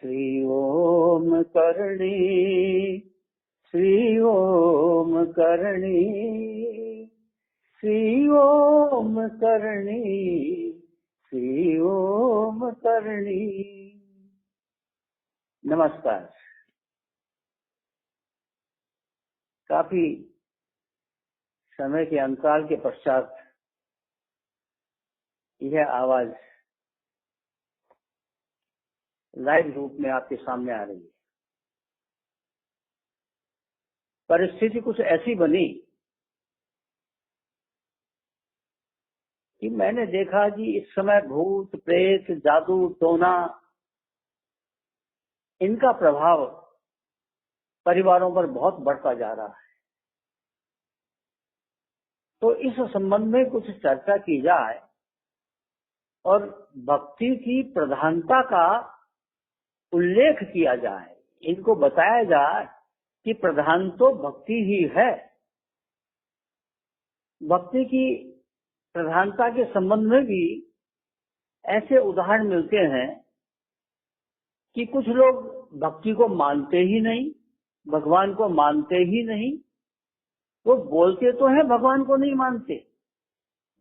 श्री ओम करणी, श्री ओम करणी, श्री ओम करणी, श्री ओम करणी। नमस्कार। काफी समय के अंतराल के पश्चात यह आवाज लाइव रूप में आपके सामने आ रही है। परिस्थिति कुछ ऐसी बनी कि मैंने देखा कि इस समय भूत प्रेत जादू टोना इनका प्रभाव परिवारों पर बहुत बढ़ता जा रहा है। तो इस संबंध में कुछ चर्चा की जाए और भक्ति की प्रधानता का उल्लेख किया जाए। इनको बताया जाए कि प्रधान तो भक्ति ही है। भक्ति की प्रधानता के संबंध में भी ऐसे उदाहरण मिलते हैं कि कुछ लोग भक्ति को मानते ही नहीं, भगवान को मानते ही नहीं। वो बोलते तो हैं भगवान को नहीं मानते,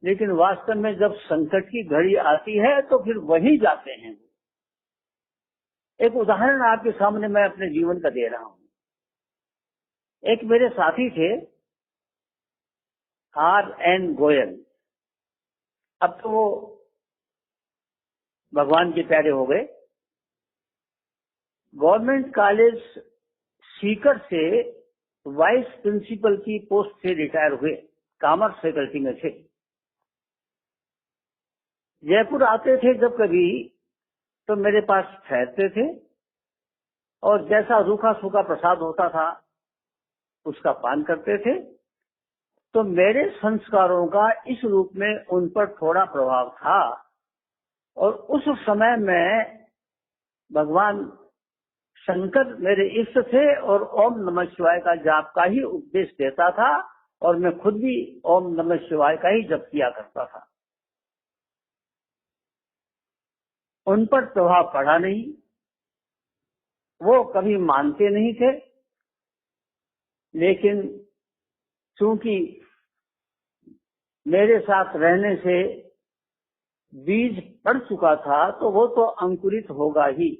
लेकिन वास्तव में जब संकट की घड़ी आती है तो फिर वही जाते हैं। एक उदाहरण आपके सामने मैं अपने जीवन का दे रहा हूं। एक मेरे साथी थे R.N. गोयल। अब तो वो भगवान के प्यारे हो गए। गवर्नमेंट कॉलेज सीकर से वाइस प्रिंसिपल की पोस्ट से रिटायर हुए। कॉमर्स फैकल्टी में थे। जयपुर आते थे जब कभी तो मेरे पास ठहरते थे और जैसा रूखा सूखा प्रसाद होता था उसका पान करते थे। तो मेरे संस्कारों का इस रूप में उन पर थोड़ा प्रभाव था और उस समय में भगवान शंकर मेरे इष्ट थे और ओम नमः शिवाय का जाप का ही उपदेश देता था और मैं खुद भी ओम नमः शिवाय का ही जप किया करता था। उन पर प्रभाव पड़ा नहीं, वो कभी मानते नहीं थे, लेकिन चूंकि मेरे साथ रहने से बीज पड़ चुका था तो वो तो अंकुरित होगा ही।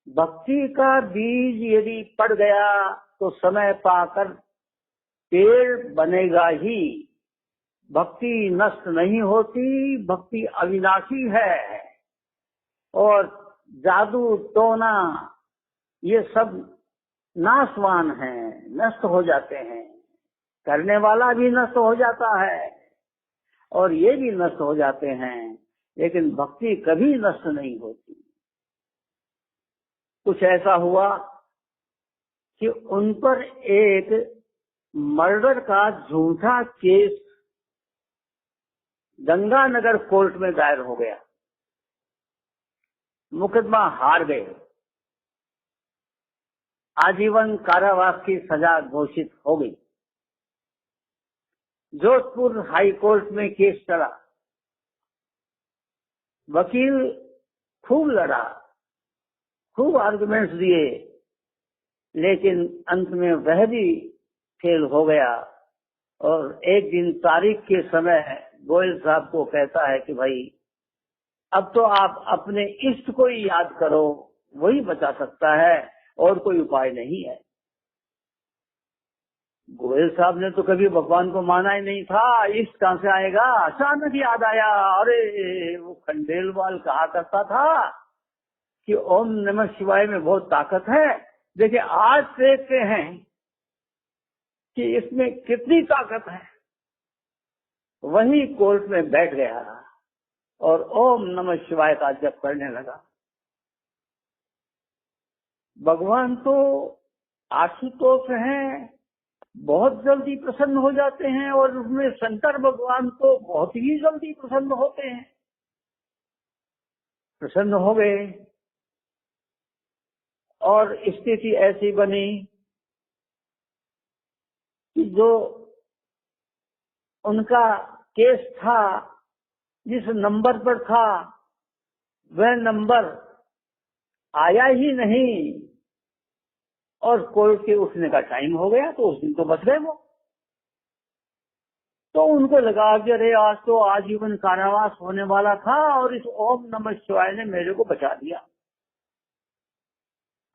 भक्ति का बीज यदि पड़ गया तो समय पाकर पेड़ बनेगा ही। भक्ति नष्ट नहीं होती, भक्ति अविनाशी है। और जादू टोना ये सब नाशवान हैं, नष्ट हो जाते हैं। करने वाला भी नष्ट हो जाता है और ये भी नष्ट हो जाते हैं, लेकिन भक्ति कभी नष्ट नहीं होती। कुछ ऐसा हुआ कि उन पर एक मर्डर का झूठा केस गंगानगर कोर्ट में दायर हो गया। मुकदमा हार गए। आजीवन कारावास की सजा घोषित हो गई। जोधपुर हाई कोर्ट में केस चला। वकील खूब लड़ा, खूब आर्गुमेंट्स दिए, लेकिन अंत में वह भी फेल हो गया। और एक दिन तारीख के समय गोयल साहब को कहता है कि भाई अब तो आप अपने इष्ट को ही याद करो, वही बचा सकता है और कोई उपाय नहीं है। गोयल साहब ने तो कभी भगवान को माना ही नहीं था, इष्ट कहां से आएगा। अचानक याद आया, अरे वो खंडेलवाल कहा करता था कि ओम नमः शिवाय में बहुत ताकत है। देखिए आज देखते हैं कि इसमें कितनी ताकत है। वही कोर्ट में बैठ गया और ओम नमः शिवाय का जप करने लगा। भगवान तो आशुतोष हैं, बहुत जल्दी प्रसन्न हो जाते हैं और उसमें शंकर भगवान तो बहुत ही जल्दी प्रसन्न होते हैं। प्रसन्न हो गए और स्थिति ऐसी बनी कि जो उनका केस था, जिस नंबर पर था, वह नंबर आया ही नहीं और कोर्ट के उठने का टाइम हो गया, तो उस दिन तो बच गए वो। तो उनको लगा कि अरे आज तो आजीवन कारावास होने वाला था और इस ओम नमः शिवाय ने मेरे को बचा दिया।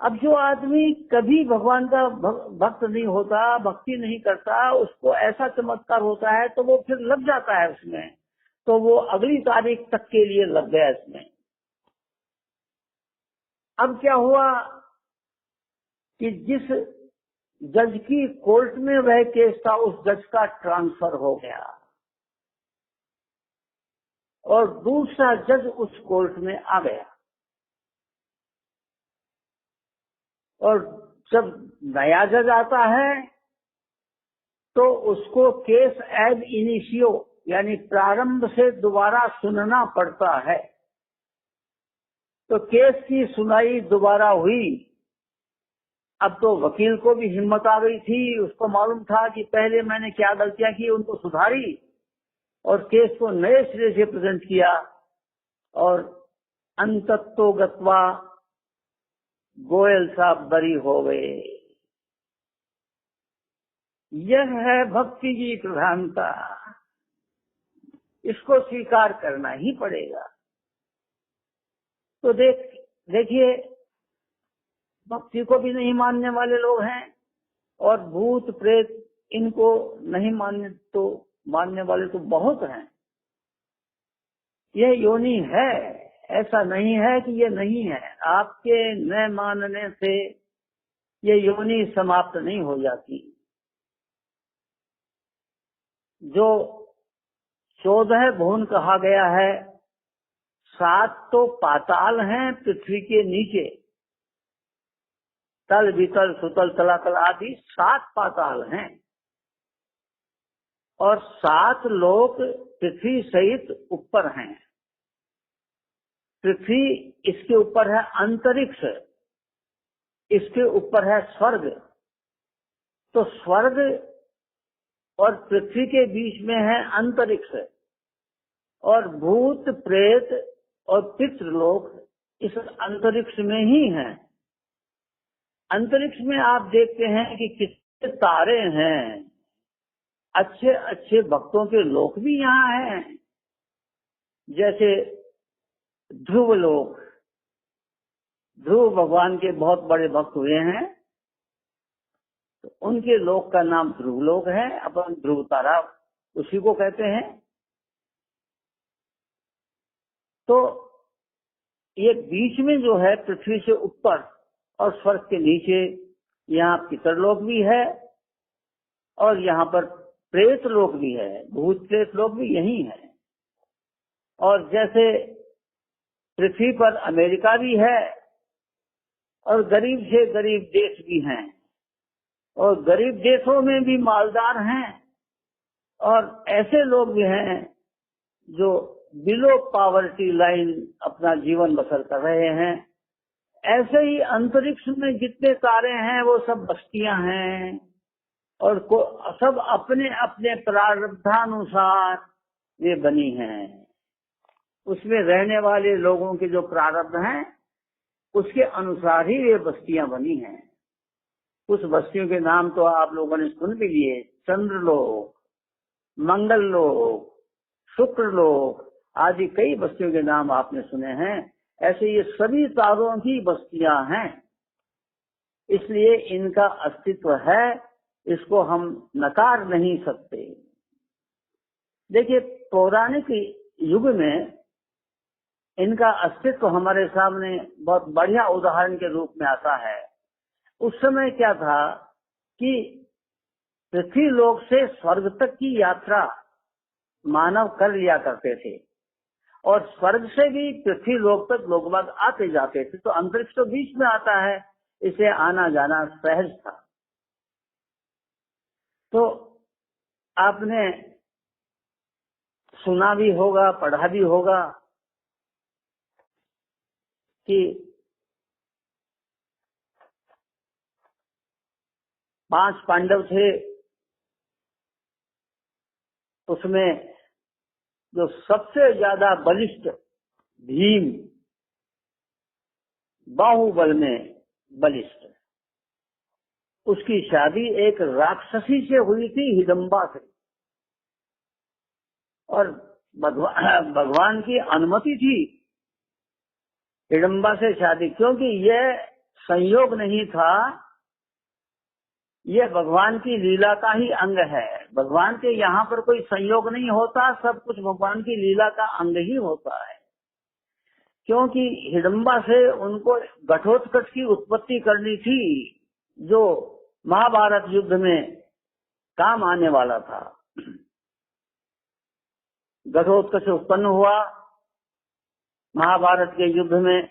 अब जो आदमी कभी भगवान का भक्त नहीं होता, भक्ति नहीं करता, उसको ऐसा चमत्कार होता है तो वो फिर लग जाता है उसमें, तो वो अगली तारीख तक के लिए लग गया इसमें। अब क्या हुआ कि जिस जज की कोर्ट में वह केस था उस जज का ट्रांसफर हो गया और दूसरा जज उस कोर्ट में आ गया। और जब नया जज आता है तो उसको केस एब इनिशियो यानी प्रारंभ से दोबारा सुनना पड़ता है। तो केस की सुनाई दोबारा हुई। अब तो वकील को भी हिम्मत आ गई थी, उसको मालूम था कि पहले मैंने क्या गलतियां की, उनको सुधारी और केस को नए सिरे से प्रेजेंट किया और अंततो गत्वा गोयल साहब बरी हो गए। यह है भक्ति की प्रधानता, इसको स्वीकार करना ही पड़ेगा। तो देखिए भक्ति को भी नहीं मानने वाले लोग हैं और भूत प्रेत इनको नहीं मानने वाले तो बहुत हैं। यह योनि है, ऐसा नहीं है कि ये नहीं है। आपके न मानने से ये योनि समाप्त नहीं हो जाती। जो 14 भुवन कहा गया है, 7 तो पाताल हैं पृथ्वी के नीचे, तल वितल सुतल तलातल आदि 7 पाताल हैं और 7 लोक पृथ्वी सहित ऊपर हैं। पृथ्वी, इसके ऊपर है अंतरिक्ष, इसके ऊपर है स्वर्ग। तो स्वर्ग और पृथ्वी के बीच में है अंतरिक्ष और भूत प्रेत और पितृलोक इस अंतरिक्ष में ही हैं। अंतरिक्ष में आप देखते हैं कि कितने तारे हैं, अच्छे अच्छे भक्तों के लोक भी यहाँ हैं। जैसे ध्रुव लोक, ध्रुव भगवान के बहुत बड़े भक्त हुए हैं, तो उनके लोक का नाम ध्रुव लोक है। अपन ध्रुव तारा उसी को कहते हैं। तो ये बीच में जो है पृथ्वी से ऊपर और स्वर्ग के नीचे, यहाँ पितरलोक भी है और यहाँ पर प्रेत लोक भी है, भूत प्रेत लोक भी यही है। और जैसे पृथ्वी पर अमेरिका भी है और गरीब से गरीब देश भी हैं और गरीब देशों में भी मालदार हैं और ऐसे लोग भी हैं जो बिलो पावर्टी लाइन अपना जीवन बसर कर रहे हैं। ऐसे ही अंतरिक्ष में जितने तारे हैं वो सब बस्तियां हैं और सब अपने अपने प्रारब्धानुसार ये बनी हैं। उसमें रहने वाले लोगों के जो प्रारब्ध हैं उसके अनुसार ही ये बस्तियां बनी हैं। कुछ बस्तियों के नाम तो आप लोगों ने सुन भी लिए, चंद्रलोक, मंगललोक, शुक्रलोक आदि कई बस्तियों के नाम आपने सुने हैं। ऐसे ये सभी तारों की बस्तियां हैं, इसलिए इनका अस्तित्व है, इसको हम नकार नहीं सकते। देखिए पौराणिक युग में इनका अस्तित्व हमारे सामने बहुत बढ़िया उदाहरण के रूप में आता है। उस समय क्या था कि पृथ्वी लोक से स्वर्ग तक की यात्रा मानव कर लिया करते थे और स्वर्ग से भी पृथ्वी लोक तक लोग बाग आते जाते थे। तो अंतरिक्ष तो बीच में आता है, इसे आना जाना सहज था। तो आपने सुना भी होगा, पढ़ा भी होगा कि 5 पांडव थे, उसमें जो सबसे ज्यादा बलिष्ठ भीम, बाहुबल में बलिष्ठ। उसकी शादी एक राक्षसी से हुई थी, हिडम्बा से, और भगवान की अनुमति थी हिडम्बा से शादी, क्योंकि यह संयोग नहीं था, यह भगवान की लीला का ही अंग है। भगवान के यहाँ पर कोई संयोग नहीं होता, सब कुछ भगवान की लीला का अंग ही होता है। क्योंकि हिडम्बा से उनको घटोत्कच की उत्पत्ति करनी थी, जो महाभारत युद्ध में काम आने वाला था। घटोत्कच उत्पन्न हुआ महाभारत के युद्ध में,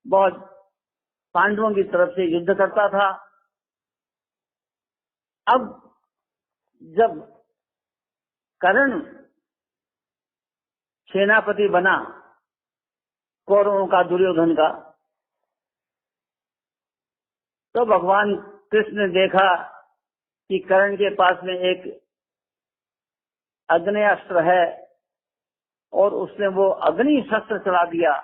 बहुत पांडवों की तरफ से युद्ध करता था। अब जब कर्ण सेनापति बना कौरवों का, दुर्योधन का, तो भगवान कृष्ण ने देखा कि कर्ण के पास में एक अग्नेयास्त्र है और उसने वो अग्नि शस्त्र चला दिया,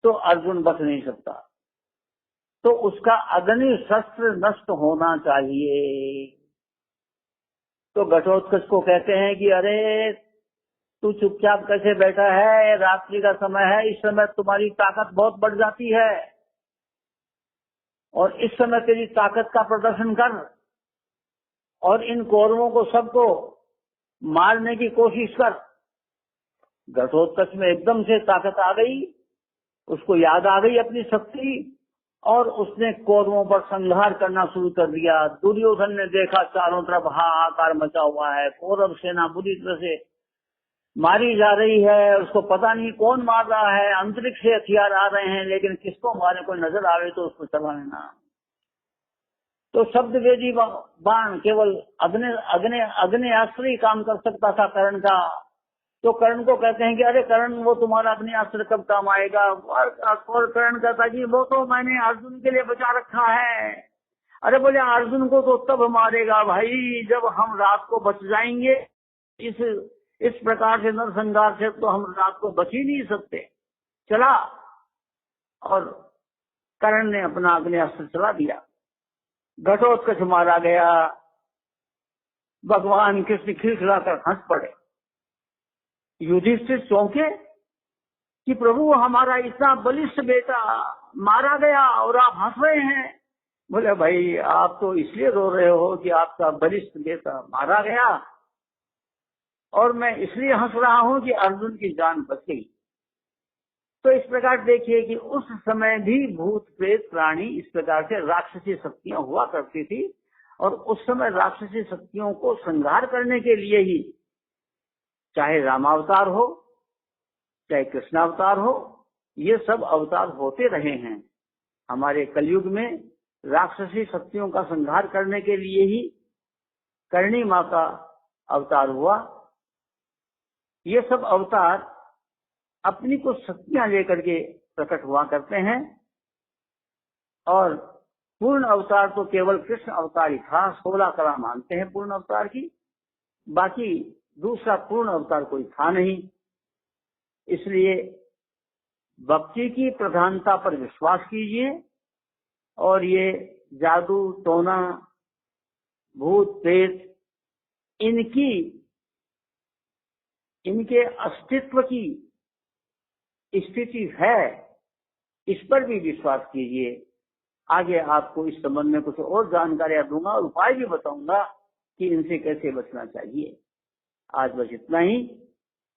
तो अर्जुन बच नहीं सकता, तो उसका अग्नि शस्त्र नष्ट होना चाहिए। तो घटोत्कच को कहते हैं कि अरे तू चुपचाप कैसे बैठा है, रात्रि का समय है, इस समय तुम्हारी ताकत बहुत बढ़ जाती है और इस समय तेरी ताकत का प्रदर्शन कर और इन कौरवों को सबको मारने की कोशिश कर। घटोत्कच में एकदम से ताकत आ गई, उसको याद आ गई अपनी शक्ति, और उसने कौरवों पर संहार करना शुरू कर दिया। दुर्योधन ने देखा चारों तरफ हाहाकार मचा हुआ है, कौरव सेना बुरी तरह से मारी जा रही है, उसको पता नहीं कौन मार रहा है, अंतरिक्ष से हथियार आ रहे हैं, लेकिन किसको मारे कोई नजर आवे तो उसको चला लेना। तो शब्द वेदी बाण केवल अग्नेयास्त्र ही काम कर सकता था कर्ण का। तो कर्ण को कहते हैं कि अरे कर्ण, वो तुम्हारा अग्नेयास्त्र कब काम आएगा? और कर्ण कहता कि वो तो मैंने अर्जुन के लिए बचा रखा है। अरे बोले अर्जुन को तो तब मारेगा भाई जब हम रात को बच जाएंगे, इस प्रकार से नरसंहार से तो हम रात को बच ही नहीं सकते। चला, और कर्ण ने अपना अग्नेयास्त्र चला दिया, घटोत्कच मारा गया। भगवान कृष्ण खिलखिलाकर हंस पड़े। युधिष्ठिर चौंके कि प्रभु हमारा इतना बलिष्ठ बेटा मारा गया और आप हंस रहे हैं। बोले भाई आप तो इसलिए रो रहे हो कि आपका बलिष्ठ बेटा मारा गया, और मैं इसलिए हंस रहा हूं कि अर्जुन की जान बच गई। तो इस प्रकार देखिए कि उस समय भी भूत प्रेत प्राणी इस प्रकार से राक्षसी शक्तियां हुआ करती थी, और उस समय राक्षसी शक्तियों को संहार करने के लिए ही, चाहे रामावतार हो चाहे कृष्णावतार हो, ये सब अवतार होते रहे हैं। हमारे कलयुग में राक्षसी शक्तियों का संहार करने के लिए ही करणी माँ का अवतार हुआ। ये सब अवतार अपनी कुछ शक्तियां लेकर के प्रकट हुआ करते हैं, और पूर्ण अवतार तो केवल कृष्ण अवतार ही था। 16 कला मानते हैं पूर्ण अवतार की, बाकी दूसरा पूर्ण अवतार कोई था नहीं। इसलिए भक्ति की प्रधानता पर विश्वास कीजिए, और ये जादू टोना भूत प्रेत इनके अस्तित्व की स्थिति है, इस पर भी विश्वास कीजिए। आगे आपको इस संबंध में कुछ और जानकारियां दूंगा और उपाय भी बताऊंगा कि इनसे कैसे बचना चाहिए। आज बस इतना ही।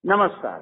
नमस्कार।